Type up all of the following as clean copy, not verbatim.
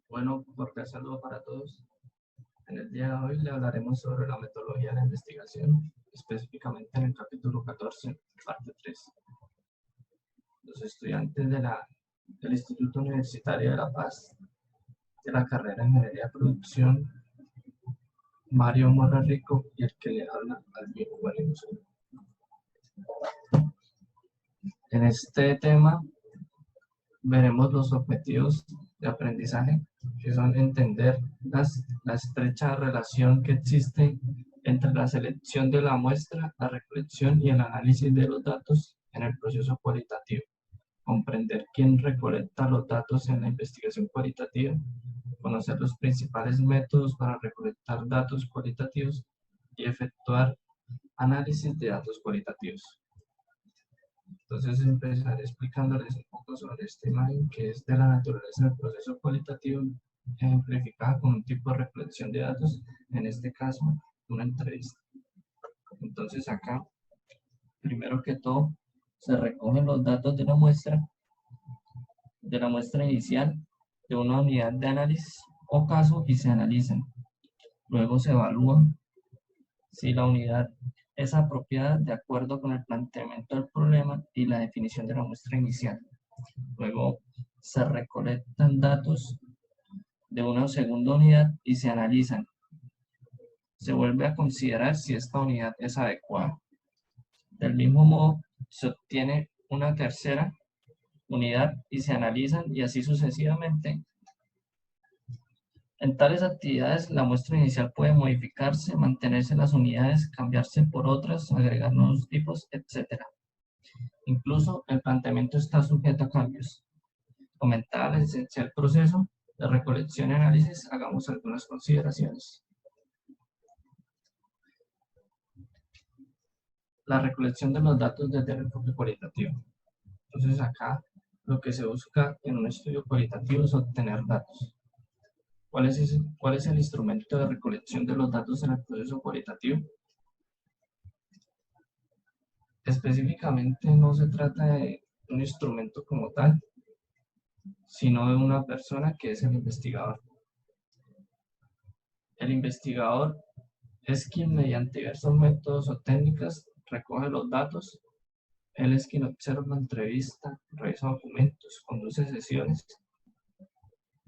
Bueno, cordial saludo para todos. En el día de hoy le hablaremos sobre la metodología de la investigación, específicamente en el capítulo 14, parte 3. Los estudiantes del Instituto Universitario de La Paz, de la carrera de Ingeniería de Producción, Mario Mora Rico, y el que le habla, Alvin Guarimos. En este tema veremos los objetivos de aprendizaje, que son entender la estrecha relación que existe entre la selección de la muestra, la recolección y el análisis de los datos en el proceso cualitativo, comprender quién recolecta los datos en la investigación cualitativa, conocer los principales métodos para recolectar datos cualitativos y efectuar análisis de datos cualitativos. Entonces empezaré explicándoles un poco sobre esta imagen que es de la naturaleza del proceso cualitativo ejemplificada con un tipo de recolección de datos, en este caso una entrevista. Entonces acá, primero que todo, se recogen los datos de la muestra inicial de una unidad de análisis o caso y se analizan. Luego se evalúa si la unidad es apropiada de acuerdo con el planteamiento del problema y la definición de la muestra inicial. Luego se recolectan datos de una segunda unidad y se analizan. Se vuelve a considerar si esta unidad es adecuada. Del mismo modo, se obtiene una tercera unidad y se analizan y así sucesivamente. En tales actividades, la muestra inicial puede modificarse, mantenerse las unidades, cambiarse por otras, agregar nuevos tipos, etc. Incluso el planteamiento está sujeto a cambios. Comentada la esencial proceso de recolección y análisis, hagamos algunas consideraciones. La recolección de los datos desde el enfoque cualitativo. Entonces acá lo que se busca en un estudio cualitativo es obtener datos. ¿Cuál es el instrumento de recolección de los datos en el proceso cualitativo? Específicamente no se trata de un instrumento como tal, sino de una persona que es el investigador. El investigador es quien mediante diversos métodos o técnicas recoge los datos. Él es quien observa, entrevista, revisa documentos, conduce sesiones.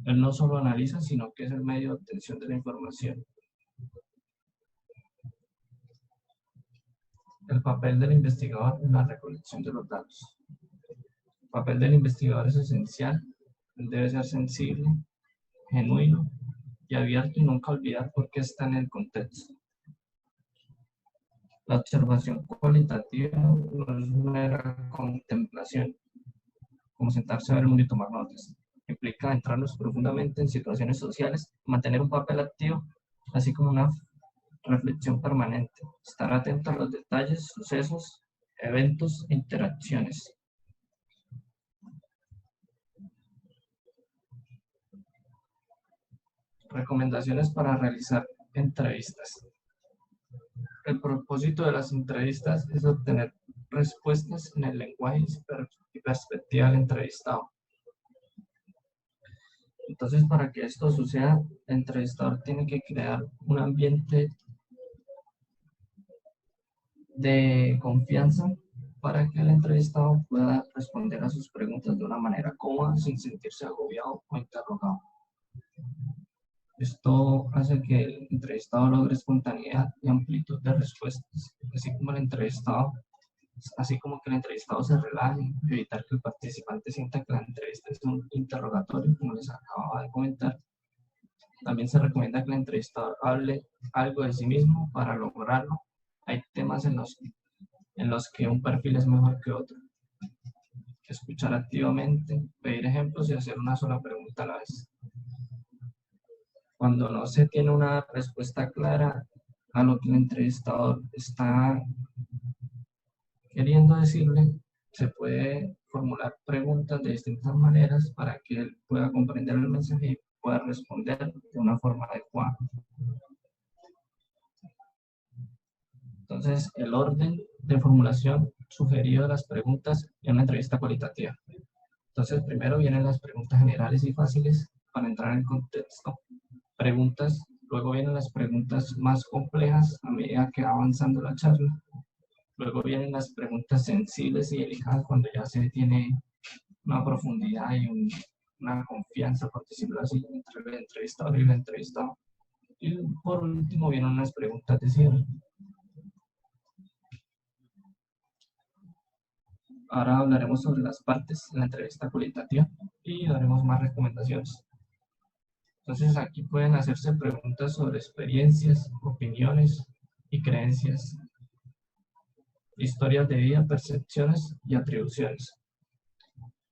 Él no solo analiza, sino que es el medio de obtención de la información. El papel del investigador en la recolección de los datos. El papel del investigador es esencial. Él debe ser sensible, genuino y abierto y nunca olvidar por qué está en el contexto. La observación cualitativa no es mera contemplación, como sentarse a ver el mundo y tomar notas. Implica entrarnos profundamente en situaciones sociales, mantener un papel activo, así como una reflexión permanente, estar atento a los detalles, sucesos, eventos e interacciones. Recomendaciones para realizar entrevistas. El propósito de las entrevistas es obtener respuestas en el lenguaje y perspectiva del entrevistado. Entonces, para que esto suceda, el entrevistador tiene que crear un ambiente de confianza para que el entrevistado pueda responder a sus preguntas de una manera cómoda, sin sentirse agobiado o interrogado. Esto hace que el entrevistado logre espontaneidad y amplitud de respuestas, así como que el entrevistado se relaje, evitar que el participante sienta que la entrevista es un interrogatorio, como les acababa de comentar. También se recomienda que el entrevistador hable algo de sí mismo. Para lograrlo, hay temas en los que un perfil es mejor que otro. Escuchar activamente, pedir ejemplos y hacer una sola pregunta a la vez. Cuando no se tiene una respuesta clara a lo que el entrevistador está queriendo decirle, se puede formular preguntas de distintas maneras para que él pueda comprender el mensaje y pueda responder de una forma adecuada. Entonces, el orden de formulación sugerido de las preguntas en una entrevista cualitativa. Entonces, primero vienen las preguntas generales y fáciles, para entrar en contexto. Preguntas, luego vienen las preguntas más complejas a medida que va avanzando la charla. Luego vienen las preguntas sensibles y delicadas cuando ya se tiene una profundidad y una confianza, por decirlo así, entre el entrevistador y el entrevistado. Y por último vienen unas preguntas de cierre. Ahora hablaremos sobre las partes de la entrevista cualitativa y daremos más recomendaciones. Entonces aquí pueden hacerse preguntas sobre experiencias, opiniones y creencias, historias de vida, percepciones y atribuciones.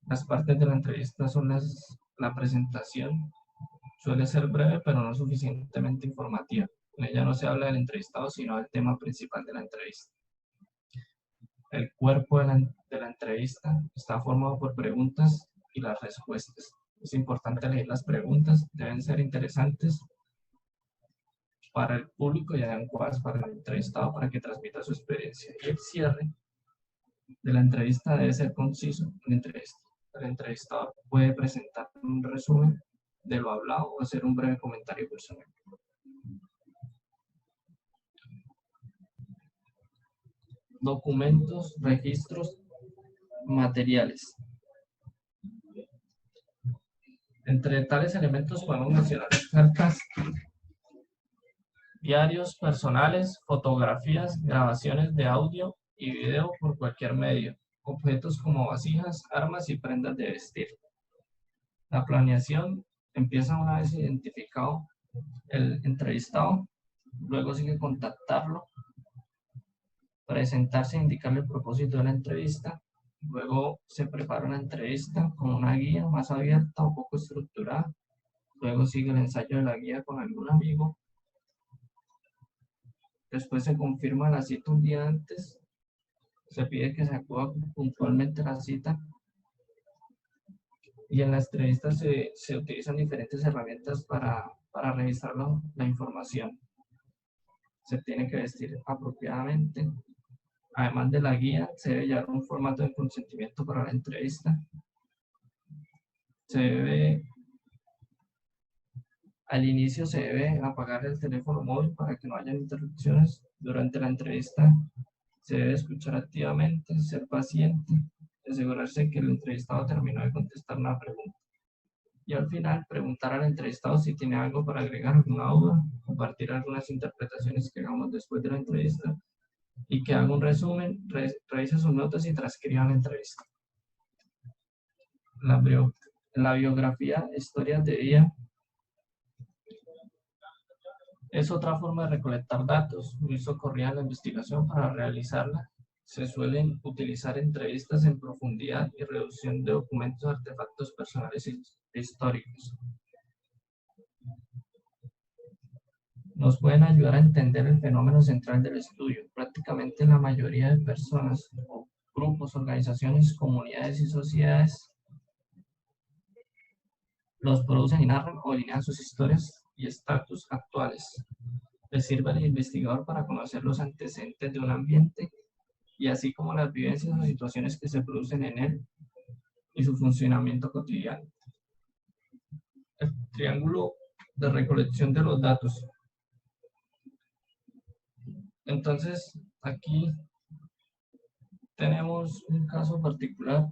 Las partes de la entrevista son la presentación. Suele ser breve, pero no suficientemente informativa. En ella no se habla del entrevistado, sino del tema principal de la entrevista. El cuerpo de la entrevista está formado por preguntas y las respuestas. Es importante elegir las preguntas, deben ser interesantes para el público y adecuadas para el entrevistado para que transmita su experiencia. Y el cierre de la entrevista debe ser conciso. El entrevistador puede presentar un resumen de lo hablado o hacer un breve comentario personal. Documentos, registros, materiales. Entre tales elementos podemos mencionar cartas, diarios personales, fotografías, grabaciones de audio y video por cualquier medio, objetos como vasijas, armas y prendas de vestir. La planeación empieza una vez identificado el entrevistado, luego sigue contactarlo, presentarse e indicarle el propósito de la entrevista. Luego se prepara una entrevista con una guía más abierta o poco estructurada. Luego sigue el ensayo de la guía con algún amigo. Después se confirma la cita un día antes. Se pide que se acuda puntualmente a la cita. Y en la entrevista se utilizan diferentes herramientas para revisar la información. Se tiene que vestir apropiadamente. Además de la guía, se debe llevar un formato de consentimiento para la entrevista. Al inicio se debe apagar el teléfono móvil para que no haya interrupciones. Durante la entrevista se debe escuchar activamente, ser paciente, asegurarse que el entrevistado terminó de contestar una pregunta. Y al final, preguntar al entrevistado si tiene algo para agregar, alguna duda, compartir algunas interpretaciones que hagamos después de la entrevista y que haga un resumen, revise sus notas y transcriba la entrevista. La biografía, historias de vida, es otra forma de recolectar datos, muy socorrida en la investigación. Para realizarla se suelen utilizar entrevistas en profundidad y reducción de documentos, artefactos personales e históricos. Nos pueden ayudar a entender el fenómeno central del estudio. Prácticamente la mayoría de personas, o grupos, organizaciones, comunidades y sociedades los producen y narran o alinean sus historias y estatus actuales. Le sirve al investigador para conocer los antecedentes de un ambiente y así como las vivencias o situaciones que se producen en él y su funcionamiento cotidiano. El triángulo de recolección de los datos. Entonces, aquí tenemos un caso particular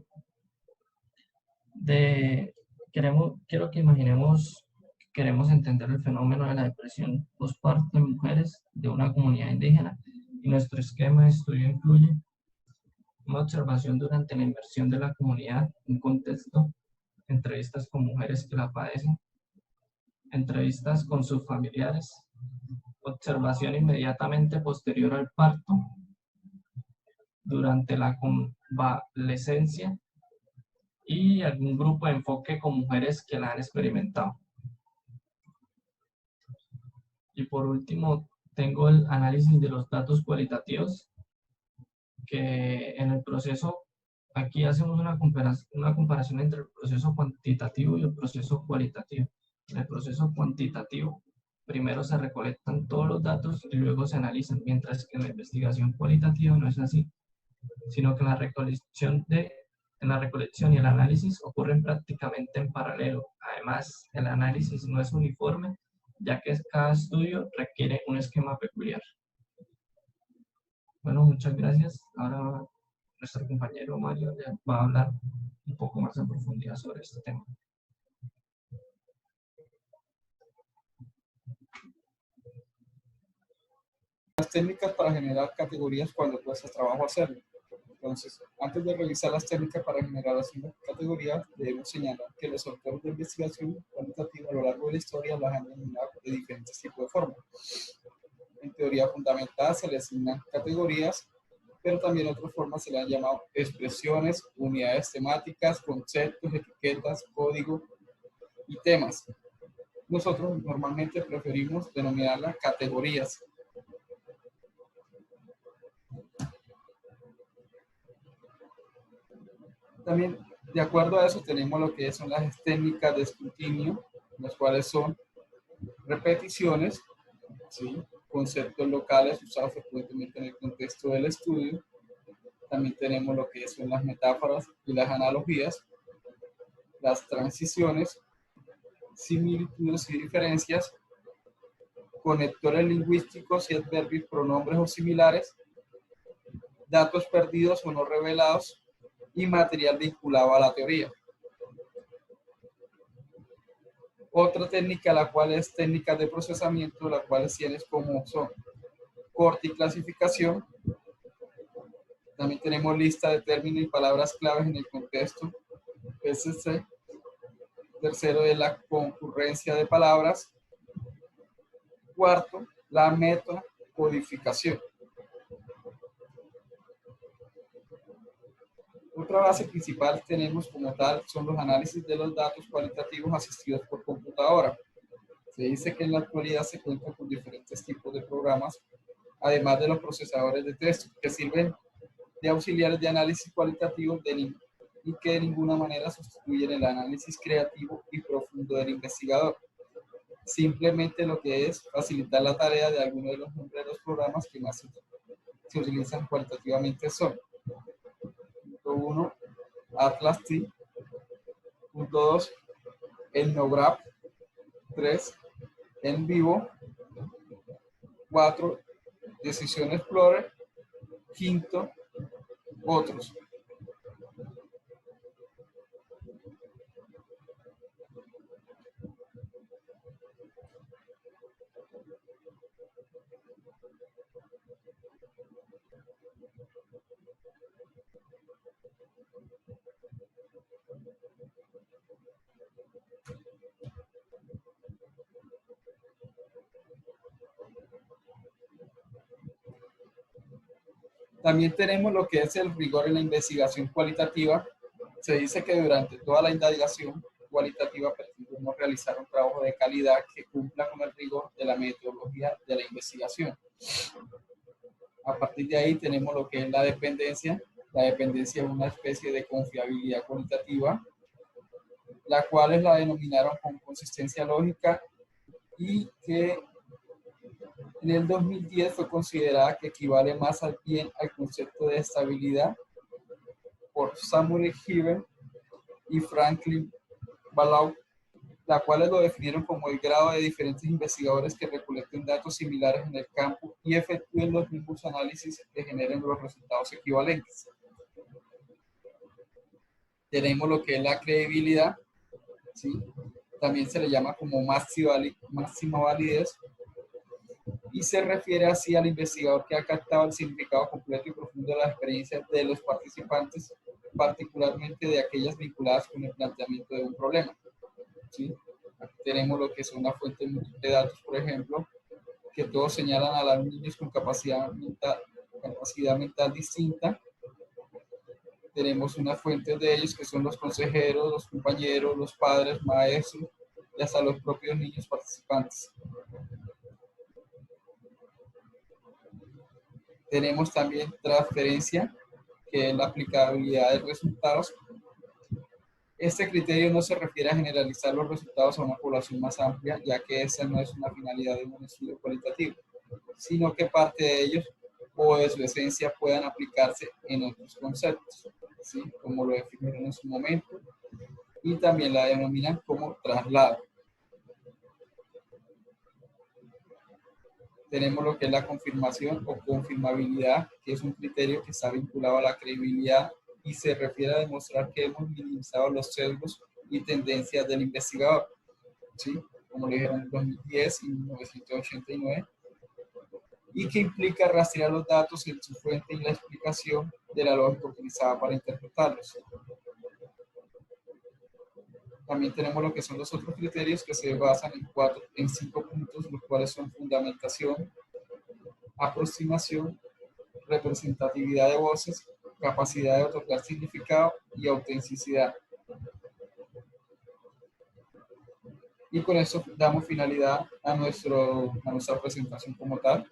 quiero que imaginemos que queremos entender el fenómeno de la depresión postparto en mujeres de una comunidad indígena, y nuestro esquema de estudio incluye una observación durante la inmersión de la comunidad, un contexto, entrevistas con mujeres que la padecen, entrevistas con sus familiares, observación inmediatamente posterior al parto, durante la convalescencia y algún grupo de enfoque con mujeres que la han experimentado. Y por último, tengo el análisis de los datos cualitativos, que en el proceso, aquí hacemos una comparación entre el proceso cuantitativo y el proceso cualitativo. En el proceso cuantitativo, primero se recolectan todos los datos y luego se analizan, mientras que en la investigación cualitativa no es así, sino que en la recolección y el análisis ocurren prácticamente en paralelo. Además, el análisis no es uniforme, ya que cada estudio requiere un esquema peculiar. Bueno, muchas gracias. Ahora nuestro compañero Mario ya va a hablar un poco más en profundidad sobre este tema. Las técnicas para generar categorías cuando cuesta trabajo hacerlo. Entonces, antes de revisar las técnicas para generar las categorías, debemos señalar que los autores de investigación cualitativa a lo largo de la historia las han denominado de diferentes tipos de formas. En teoría fundamental se le asignan categorías, pero también otras formas se le han llamado expresiones, unidades temáticas, conceptos, etiquetas, código y temas. Nosotros normalmente preferimos denominarlas categorías. También, de acuerdo a eso, tenemos lo que son las técnicas de escrutinio, las cuales son repeticiones, ¿sí? Conceptos locales usados frecuentemente en el contexto del estudio. También tenemos lo que son las metáforas y las analogías, las transiciones, similitudes y diferencias, conectores lingüísticos y adverbios, pronombres o similares, datos perdidos o no revelados y material vinculado a la teoría. Otra técnica, la cual es técnica de procesamiento, la cual tienes como son corte y clasificación. También tenemos lista de términos y palabras claves en el contexto, PCC. Tercero es la concurrencia de palabras. Cuarto, la metacodificación. Otra base principal tenemos como tal son los análisis de los datos cualitativos asistidos por computadora. Se dice que en la actualidad se cuenta con diferentes tipos de programas, además de los procesadores de texto, que sirven de auxiliares de análisis cualitativo y que de ninguna manera sustituyen el análisis creativo y profundo del investigador. Simplemente lo que es facilitar la tarea de algunos de los nombres de los programas que más se utilizan cualitativamente son: punto 1, Atlas T; punto 2, Ethnograph; 3, En Vivo; 4, Decision Explorer; quinto, otros. También tenemos lo que es el rigor en la investigación cualitativa. Se dice que durante toda la indagación cualitativa pretendemos realizar un trabajo de calidad que cumpla con el rigor de la metodología de la investigación. A partir de ahí tenemos lo que es la dependencia. La dependencia es una especie de confiabilidad cualitativa, la cual la denominaron con consistencia lógica y que en el 2010 fue considerada que equivale más bien al concepto de estabilidad por Samuel Given y Franklin Ballau, la cual lo definieron como el grado de diferentes investigadores que recolecten datos similares en el campo y efectúen los mismos análisis que generen los resultados equivalentes. Tenemos lo que es la credibilidad, ¿sí? También se le llama como máxima validez, y se refiere así al investigador que ha captado el significado completo y profundo de las experiencias de los participantes, particularmente de aquellas vinculadas con el planteamiento de un problema, ¿sí? Aquí tenemos lo que son las fuentes de datos, por ejemplo, que todos señalan a los niños con capacidad mental distinta. Tenemos unas fuentes de ellos que son los consejeros, los compañeros, los padres, maestros y hasta los propios niños participantes. Tenemos también transferencia, que es la aplicabilidad de resultados. Este criterio no se refiere a generalizar los resultados a una población más amplia, ya que esa no es una finalidad de un estudio cualitativo, sino que parte de ellos o de su esencia puedan aplicarse en otros conceptos, ¿sí? Como lo definieron en su momento. y también la denominan como traslado. Tenemos lo que es la confirmación o confirmabilidad, que es un criterio que está vinculado a la credibilidad y se refiere a demostrar que hemos minimizado los sesgos y tendencias del investigador, ¿sí? Como lo dijeron en 2010 y 1989, y que implica rastrear los datos en su fuente y la explicación de la lógica utilizada para interpretarlos. También tenemos lo que son los otros criterios que se basan en 5 puntos, los cuales son fundamentación, aproximación, representatividad de voces, capacidad de otorgar significado y autenticidad. Y con eso damos finalidad a nuestra presentación como tal.